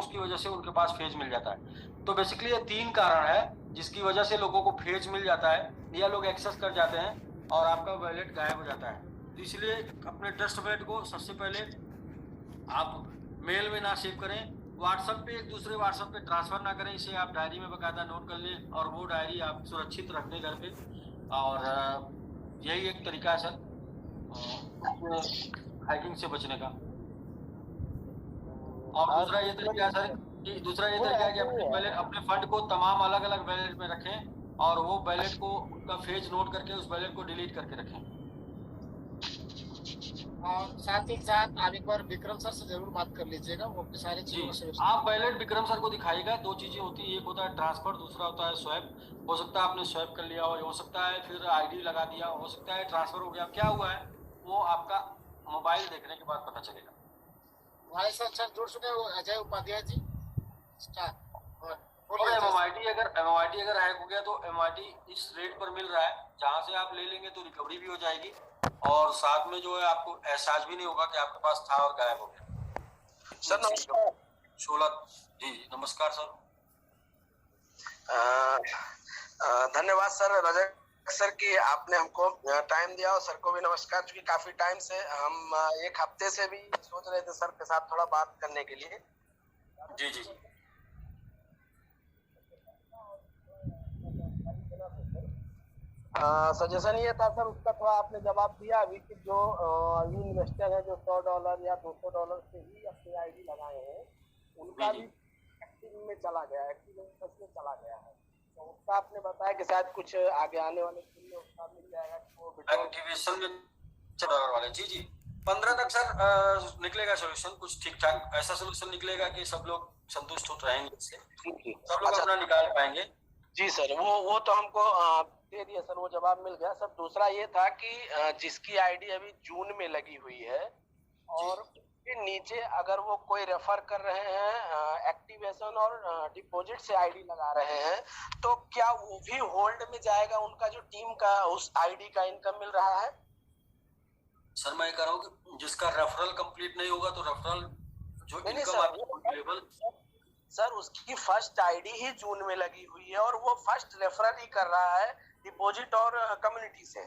उसकी वजह से उनके पास फेज मिल जाता है। तो बेसिकली ये 3 कारण है जिसकी वजह से लोगों को फेज मिल जाता है या लोग एक्सेस कर जाते हैं और आपका वैलेट गायब हो जाता है। तो इसलिए अपने ट्रस्ट वैलेट को सबसे पहले आप मेल में ना सेव करें, व्हाट्सएप पे एक दूसरे व्हाट्सएप पे ट्रांसफर ना करें, इसे आप डायरी में बकायदा नोट कर लें और वो डायरी आप सुरक्षित रख दें घर पे। और यही एक तरीका है सर हैकिंग से बचने का। और दूसरा ये तरीका है सर कि अपने फंड को तमाम अलग अलग वैलेट में रखें और वो वैलेट को उनका फेज नोट करके उस वैलेट को डिलीट करके रखें। और साथ ही साथ आप एक बार विक्रम सर से जरूर बात कर लीजिएगा, वो अपने सारे चीजों से आप वैलेट विक्रम सर को दिखाइएगा। 2 चीजें होती है, एक होता है ट्रांसफर, दूसरा होता है स्वैप। हो सकता है आपने स्वैप कर लिया हो सकता है फिर आईडी लगा दिया, हो सकता है ट्रांसफर हो गया। क्या हुआ है वो आपका मोबाइल देखने के बाद पता चलेगा। हमारे साथ सर जुड़ चुके हैं अजय उपाध्याय जी। और एमआईटी अगर हैक हो गया तो एमआईटी इस रेट पर मिल रहा है जहां से आप ले लेंगे तो रिकवरी भी हो जाएगी और साथ में जो है आपको एहसास भी नहीं होगा कि आपके पास था और गायब हो गया। सर नमस्कार। 16 जी नमस्कार सर। धन्यवाद सर रजत सर कि आपने हमको टाइम दिया और सर को भी नमस्कार। क्योंकि काफी टाइम से हम 1 हफ्ते से भी सोच रहे थे सर के साथ थोड़ा बात करने के लिए। जी जी सजेशन ये था सर, उसका थोड़ा आपने जवाब दिया अभी कि जो अभी इन्वेस्टर है जो $100 या $200 से ही अपनी आईडी लगाए हैं उनका भी एक्टिव में चला गया है, में चला गया है। तो उसका आपने बताया कि शायद कुछ आगे आने वाले दिन में उसका मिल जाएगा कि वो एक्टिवेशन में $100 वाले। जी जी 15 तक सर निकलेगा सोल्यूशन, कुछ ठीक ठाक ऐसा सोल्यूशन निकलेगा कि सब लोग संतुष्ट हो रहेंगे इससे, सब लोग अपना निकाल पाएंगे। जी सर वो तो हमको दे दिया सर, वो जवाब मिल गया सर। दूसरा ये था कि जिसकी आईडी अभी जून में लगी हुई है और उसके नीचे अगर वो कोई रेफर कर रहे हैं एक्टिवेशन और डिपॉजिट से आईडी लगा रहे हैं तो क्या वो भी होल्ड में जाएगा? उनका जो टीम का उस आईडी का इनकम मिल रहा है? सर मैं कह रहा हूँ कि जिसका रेफरल कंप्लीट नहीं होगा तो रेफरल जो इनकम आपको सर उसकी फर्स्ट आईडी ही जून में लगी हुई है और वो फर्स्ट रेफरल ही कर रहा है डिपॉजिट और कम्युनिटी से,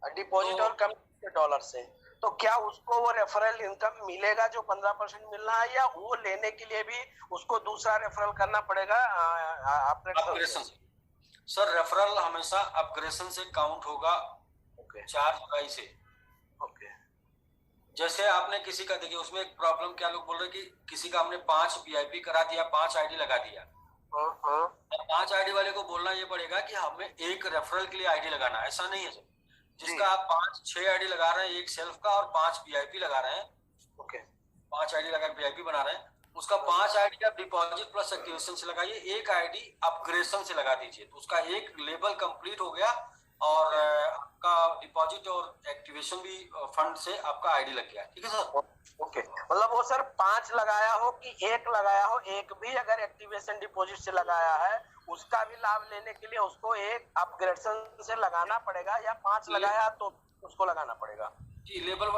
डिपॉजिट और कम्युनिटी $1 से। तो क्या उसको वो रेफरल इनकम मिलेगा जो 15% मिलना है या वो लेने के लिए भी उसको दूसरा रेफरल करना पड़ेगा अपग्रेशन से? सर रेफरल हमेशा अपग्रेशन से काउंट होगा 4 जुलाई से। जैसे आपने किसी का देखिए उसमें एक प्रॉब्लम क्या लोग बोल रहे कि किसी का हमने 5 वीआईपी करा दिया, 5 आईडी लगा दिया। 5 आईडी वाले को बोलना ये पड़ेगा कि हमें एक रेफरल के लिए आईडी लगाना, ऐसा नहीं है सर। जिसका आप 5-6 आईडी लगा रहे हैं, एक सेल्फ का और 5 वीआईपी लगा रहे हैं, 5 आईडी लगा वीआईपी बना रहे हैं, उसका 5 आईडी आप डिपॉजिट प्लस एक्टिवेशन से लगाइए, एक आईडी अपग्रेशन से लगा दीजिए, तो उसका एक लेवल कंप्लीट हो गया और आपका डिपॉजिट और एक्टिवेशन भी फंड से आपका आईडी लग गया। ठीक है सर? ओके मतलब वो सर 5 लगाया हो कि 1 लगाया हो, एक भी अगर एक्टिवेशन डिपॉजिट से लगाया है उसका भी लाभ लेने के लिए उसको एक अपग्रेडेशन से लगाना पड़ेगा या 5 लगाया तो उसको लगाना पड़ेगा? जी लेवल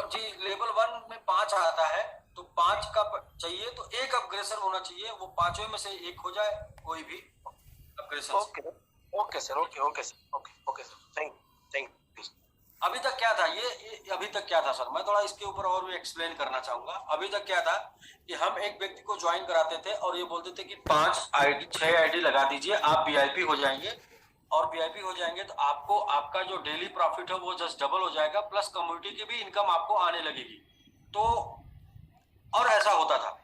1 में 5 आता है तो 5 का चाहिए तो एक अपग्रेडेशन होना चाहिए, वो 5 में से एक हो जाए कोई भी upgradation. Okay sir, okay sir, thank you. अभी तक क्या था ये अभी तक क्या था सर, मैं थोड़ा इसके ऊपर और भी एक्सप्लेन करना चाहूंगा। अभी तक क्या था कि हम एक व्यक्ति को ज्वाइन कराते थे और ये बोलते थे कि 6 आईडी लगा दीजिए, आप वीआईपी हो जाएंगे और वीआईपी हो जाएंगे तो आपको आपका जो डेली प्रॉफिट है वो जस्ट डबल हो जाएगा, प्लस कम्युनिटी की भी इनकम आपको आने लगेगी। तो और ऐसा होता था,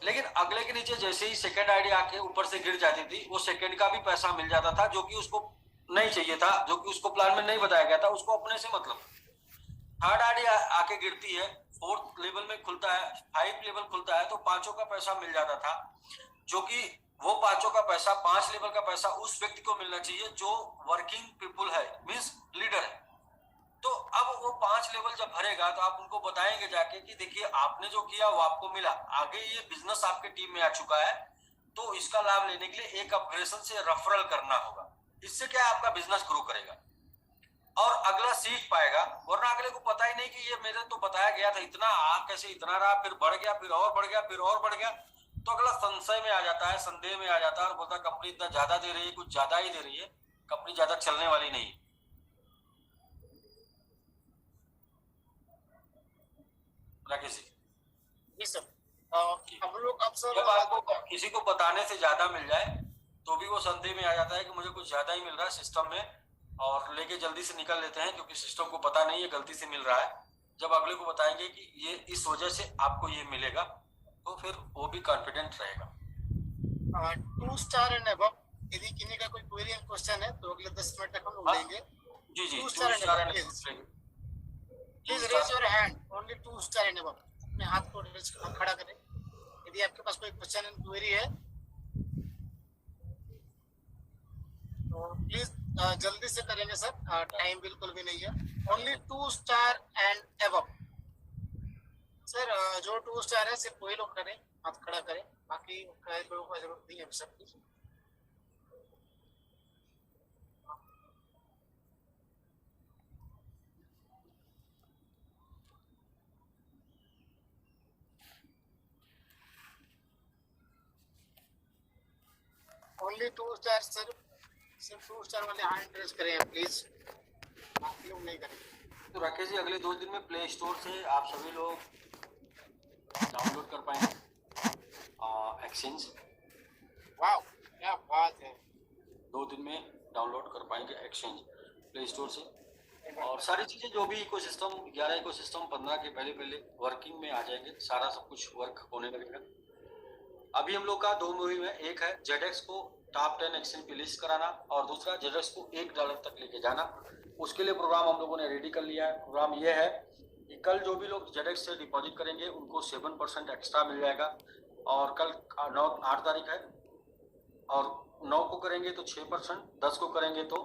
लेकिन अगले के नीचे जैसे ही सेकंड आईडी आके ऊपर से गिर जाती थी, वो सेकंड का भी पैसा मिल जाता था जो कि उसको नहीं चाहिए था, जो कि उसको प्लान में नहीं बताया गया था, उसको अपने से मतलब। थर्ड आईडी आके गिरती है, 4th लेवल में खुलता है, 5 लेवल खुलता है तो 5 का पैसा मिल जाता था, जो कि वो 5 का पैसा 5 लेवल का पैसा उस व्यक्ति को मिलना चाहिए जो वर्किंग पीपुल है, मीन्स लीडर है। तो अब वो 5 लेवल जब भरेगा तो आप उनको बताएंगे जाके कि देखिए आपने जो किया वो आपको मिला, आगे ये बिजनेस आपके टीम में आ चुका है, तो इसका लाभ लेने के लिए एक अपग्रेडेशन से रेफरल करना होगा। इससे क्या आपका बिजनेस ग्रो करेगा और अगला सीख पाएगा, वरना अगले को पता ही नहीं कि ये मेरे तो बताया गया था इतना, कैसे इतना रहा, फिर बढ़ गया, फिर और बढ़ गया, फिर और बढ़ गया, तो अगला संशय में आ जाता है, संदेह में आ जाता है और बोलता है कंपनी इतना ज्यादा दे रही है, कुछ ज्यादा ही दे रही है, कंपनी ज्यादा चलने वाली नहीं। राकेश जी, जी सर, हम लोग अक्सर जब आपको किसी को बताने से ज्यादा मिल जाए तो भी वो संदेह में आ जाता है कि मुझे कुछ ज्यादा ही मिल रहा है सिस्टम में, और लेके जल्दी से निकल लेते हैं क्योंकि सिस्टम को पता नहीं है गलती से मिल रहा है। जब अगले को बताएंगे कि ये इस वजह से आपको ये मिलेगा तो फिर वो भी कॉन्फिडेंट रहेगा। 2 स्टार एंड अबव, यदि किसी का कोई क्वेरी एंड क्वेश्चन है तो अगले 10 मिनट तक हम लोग लेंगे। जी जी, 2 star and above, please raise your hand, only 2 star and above. अपने हाथ को रेज खड़ा करें यदि आपके पास कोई क्वेश्चन एंड क्वेरी है तो प्लीज जल्दी से करेंगे सर, टाइम बिल्कुल भी नहीं है। Only 2 star and above sir, जो 2 स्टार है सिर्फ वही लोग करें, हाथ खड़ा करें, बाकी लोगों को जरूरत नहीं है सब कुछ। ओनली 2 स्टार सर, सिर्फ 2 स्टार वाले हैंड रेज करें प्लीज, बाकी लोग नहीं करेंगे। तो राकेश जी, अगले 2 दिन में प्ले स्टोर से आप सभी लोग डाउनलोड कर पाएंगे एक्सचेंज। वाह क्या बात है, 2 दिन में डाउनलोड कर पाएंगे एक्सचेंज प्ले स्टोर से, और सारी चीजें जो भी इकोसिस्टम 11 इकोसिस्टम 15 के पहले पहले वर्किंग में आ जाएंगे, सारा सब कुछ वर्क होने लगेगा। अभी हम लोग का 2 मुहिम है, एक है जेडेक्स को टॉप 10 एक्सचेंज पे लिस्ट कराना और दूसरा जेडेक्स को $1 तक लेके जाना। उसके लिए प्रोग्राम हम लोगों ने रेडी कर लिया है। प्रोग्राम ये है कि कल जो भी लोग जेडेक्स से डिपॉजिट करेंगे उनको 7% एक्स्ट्रा मिल जाएगा, और कल 8 तारीख है, और 9 को करेंगे तो 6%, 10 को करेंगे तो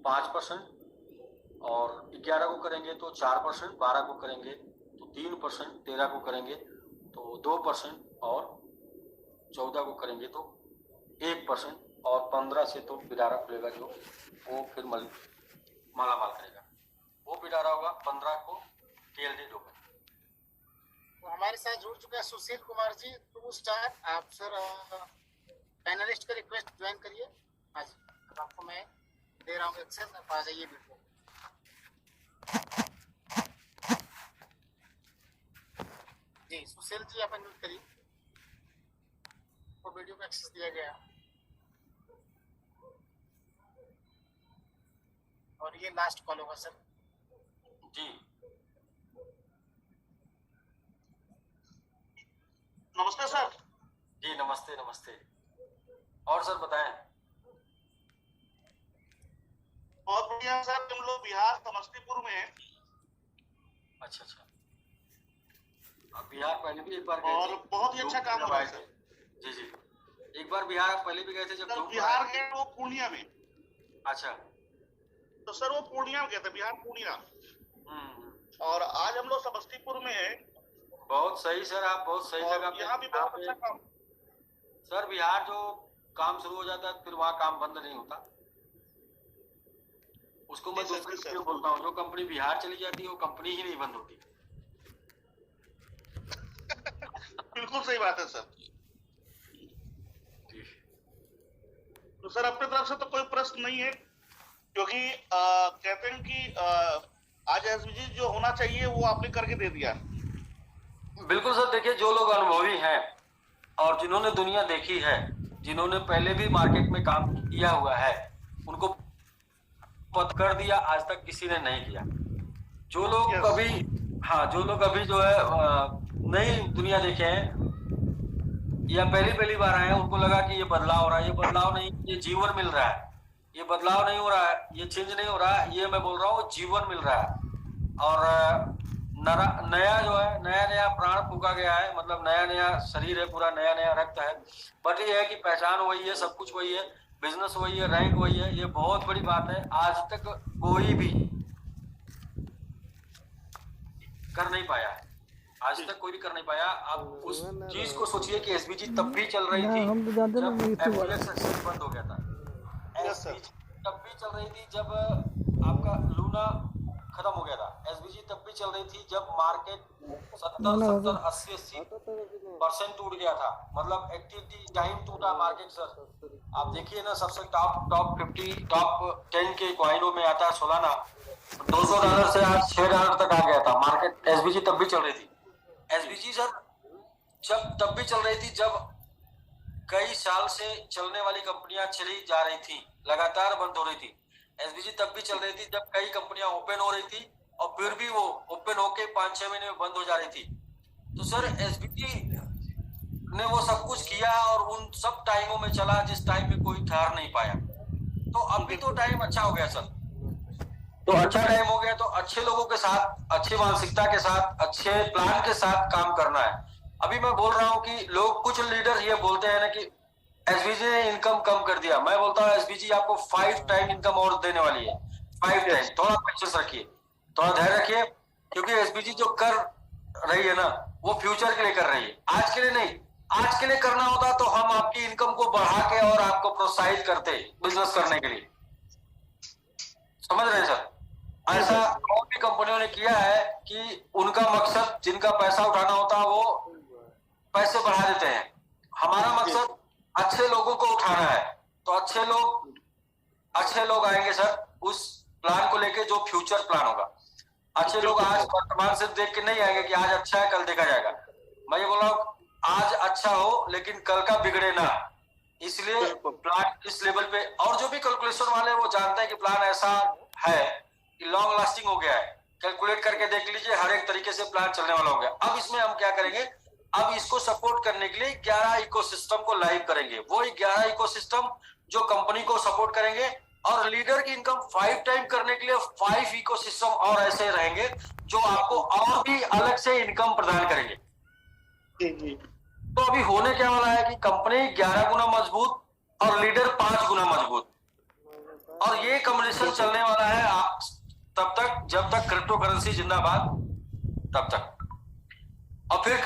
5%, और 11 को करेंगे तो 4%, 12 को करेंगे तो 3%, 13 को करेंगे तो 2%, और 14 को करेंगे तो 1%, और 15 से तो पिटारा खुलेगा जो वो फिर माला माल करेगा, वो पिटारा होगा 15 को TLD डोमेन। तो हमारे साथ जुड़ चुका है सुशील कुमार जी, 2 स्टार। आप सर पैनलिस्ट का रिक्वेस्ट ज्वाइन करिए। हाँ जी, आपको मैं दे रहा हूँ एक्सेस, आप आ जाइए बिल्कुल। जी सुशील जी, आप अनम्यूट करिए, तो वीडियो को एक्सेस दिया गया और ये लास्ट कॉल होगा सर। जी नमस्ते सर। जी नमस्ते नमस्ते। और सर बताएं। बहुत बढ़िया सर, हम लोग बिहार समस्तीपुर में हैं। अच्छा अच्छा, आप बिहार पहले भी एक बार गए और थे, बहुत ही अच्छा काम हो रहा है सर। जी जी, एक बार बिहार आप पहले भी गए थे जब सर धूप बिहार गए वो पूर्णिया में। अच्छा, तो सर वो पूर्णिया में गए थे, बिहार पूर्णिया। और आज हम लोग समस्तीपुर में हैं। बहुत सही सर, आप बहुत सही जगह पे। यहाँ भी बहुत अच्छा काम। सर बिहार जो काम शुरू हो जाता है फिर वहाँ काम बंद नहीं होता, उसको मैं दूसरे से बोलता हूँ, जो कंपनी बिहार चली जाती है वो कंपनी ही नहीं बंद होती। बिल्कुल सही बात है सर। तो सर अपने तरफ से तो कोई प्रश्न नहीं है, क्योंकि कहते हैं कि आज एसबीजी जो होना चाहिए वो आपने करके दे दिया। बिल्कुल सर, देखिए जो लोग अनुभवी हैं और जिन्होंने दुनिया देखी है, जिन्होंने पहले भी मार्केट में काम किया हुआ है, उनको पता कर दिया, आज तक किसी ने नहीं किया। जो लोग अभी जो लोग अभी जो है नई दुनिया देखे हैं या पहली बार आए हैं, उनको लगा कि ये बदलाव हो रहा है। ये बदलाव नहीं, ये जीवन मिल रहा है। ये बदलाव नहीं हो रहा है, ये चेंज नहीं हो रहा है, ये मैं बोल रहा हूँ जीवन मिल रहा है। और नया जो है, नया प्राण फूका गया है, मतलब नया शरीर है, पूरा नया रक्त है। बट ये है कि पहचान वही है, सब कुछ वही है, बिजनेस वही है, रैंक वही है। ये बहुत बड़ी बात है, आज तक कोई भी कर नहीं पाया है, आज तक कोई भी कर नहीं पाया। आप उस चीज को सोचिए कि एसबीजी तब भी चल रही थी जब एफओएस एक्सेस बंद हो गया था। एसबीजी तब भी चल रही थी जब आपका लूना खत्म हो गया था। एसबीजी तब भी चल रही थी जब मार्केट 70, 80% टूट गया था, मतलब 80 टाइम टूटा मार्केट सर। आप देखिए ना, सबसे टॉप 50 टॉप 10 के कॉइनों में आता है सोलाना $200 से आज $6 तक आ गया था मार्केट। एसबीजी तब भी चल रही थी। एसबीजी सर जब तब भी चल रही थी जब कई साल से चलने वाली कंपनियां चली जा रही थी, लगातार बंद हो रही थी। एसबीजी तब भी चल रही थी जब कई कंपनियां ओपन हो रही थी और फिर भी वो ओपन होके 5-6 महीने में बंद हो जा रही थी। तो सर एसबीजी ने वो सब कुछ किया और उन सब टाइमों में चला जिस टाइम में कोई ठहर नहीं पाया। तो अभी तो टाइम अच्छा हो गया सर, तो अच्छा टाइम हो गया, तो अच्छे लोगों के साथ, अच्छी मानसिकता के साथ, अच्छे प्लान के साथ काम करना है। अभी मैं बोल रहा हूँ कि लोग, कुछ लीडर ये बोलते हैं ना कि एसबीजी ने इनकम कम कर दिया। मैं बोलता हूँ एसबीजी आपको 5 टाइम इनकम और देने वाली है, 5 टाइम। थोड़ा पेशेंस रखिए, थोड़ा धैर्य रखिए, क्योंकि एसबीजी जो कर रही है ना वो फ्यूचर के लिए कर रही है, आज के लिए नहीं। आज के लिए करना होता तो हम आपकी इनकम को बढ़ा के और आपको प्रोत्साहित करते बिजनेस करने के लिए, समझ रहे हैं सर। ऐसा और भी कंपनियों ने किया है कि उनका मकसद, जिनका पैसा उठाना होता है वो पैसे बढ़ा देते हैं। हमारा मकसद अच्छे लोगों को उठाना है, तो अच्छे लोग आएंगे सर उस प्लान को लेके जो फ्यूचर प्लान होगा। अच्छे लोग आज वर्तमान से देख के नहीं आएंगे कि आज अच्छा है कल देखा जाएगा। मैं ये बोल रहा हूँ आज अच्छा हो लेकिन कल का बिगड़े ना, इसलिए प्लान इस लेवल पे, और जो भी कैलकुलेशन वाले वो जानते हैं कि प्लान ऐसा है कि लॉन्ग लास्टिंग हो गया है, कैलकुलेट करके देख लीजिए, हर एक तरीके से प्लान चलने वाला हो गया। अब इसमें हम क्या करेंगे, अब इसको सपोर्ट करने के लिए 11 इकोसिस्टम को लाइव करेंगे। वो 11 इकोसिस्टम जो कंपनी को सपोर्ट करेंगे, और लीडर की इनकम 5 टाइम करने के लिए 5 इकोसिस्टम और ऐसे रहेंगे जो आपको और भी अलग से इनकम प्रदान करेंगे। तो अभी होने क्या वाला है कि कंपनी 11 गुना मजबूत और लीडर 5 गुना मजबूत, और ये कॉम्बिनेशन चलने वाला है तब तक जब तक क्रिप्टो करेंसी जिंदाबाद, तब तक। और फिर